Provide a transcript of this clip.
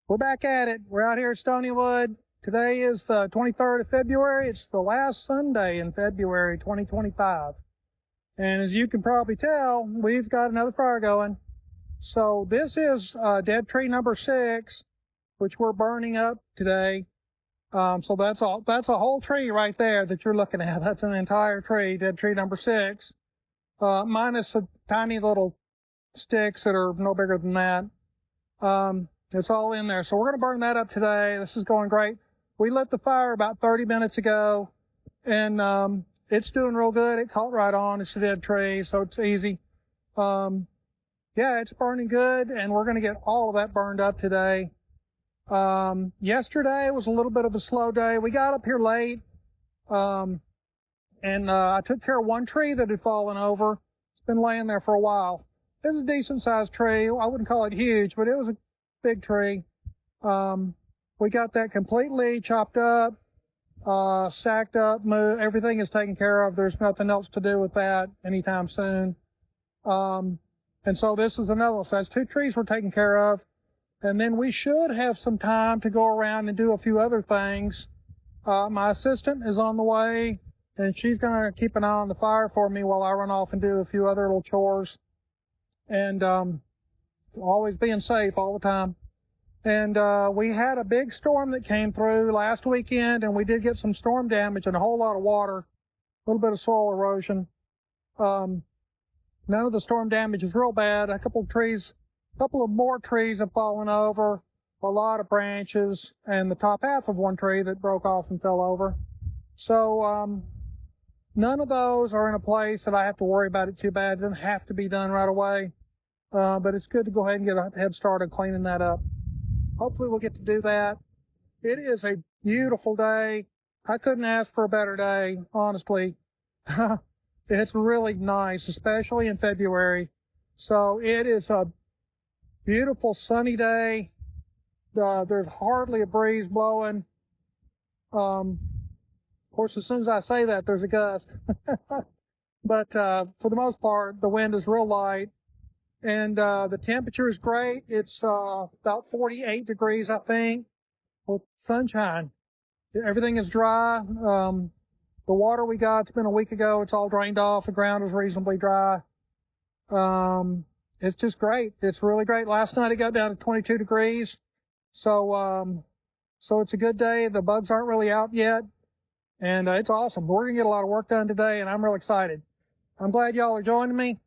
We're back at it. We're out here at Stonywood. Today is the 23rd of February. It's the last Sunday in February 2025. And as you can probably tell, we've got another fire going. So this is dead tree number 6, which we're burning up today. So that's a whole tree right there that you're looking at. That's an entire tree, dead tree number 6, minus the tiny little sticks that are no bigger than that. It's all in there. So we're going to burn that up today. This is going great. We lit the fire about 30 minutes ago, and it's doing real good. It caught right on. It's a dead tree, so it's easy. Yeah, it's burning good, and we're going to get all of that burned up today. Yesterday was a little bit of a slow day. We got up here late, and I took care of one tree that had fallen over. It's been laying there for a while. It's a decent sized tree. I wouldn't call it huge, but it was a big tree. We got that completely chopped up, stacked up, moved. Everything is taken care of. There's nothing else to do with that anytime soon. And so this is another one. So that's 2 trees we're taking care of. And then we should have some time to go around and do a few other things. My assistant is on the way, and she's going to keep an eye on the fire for me while I run off and do a few other little chores. And always being safe all the time. And we had a big storm that came through last weekend, and we did get some storm damage and a whole lot of water, a little bit of soil erosion. None of the storm damage is real bad. A couple of more trees have fallen over, a lot of branches, and the top half of one tree that broke off and fell over. So none of those are in a place that I have to worry about it too bad. It doesn't have to be done right away. But it's good to go ahead and get a head start on cleaning that up. Hopefully we'll get to do that. It is a beautiful day. I couldn't ask for a better day, honestly. It's really nice, especially in February. So it is a beautiful sunny day. There's hardly a breeze blowing. Of course, as soon as I say that, there's a gust. But for the most part, the wind is real light. And the temperature is great. It's about 48 degrees, I think, with sunshine. Everything is dry. The water we got, it's been a week ago. It's all drained off. The ground is reasonably dry. It's just great. It's really great. Last night it got down to 22 degrees. So it's a good day. The bugs aren't really out yet. And it's awesome. We're going to get a lot of work done today, and I'm real excited. I'm glad y'all are joining me.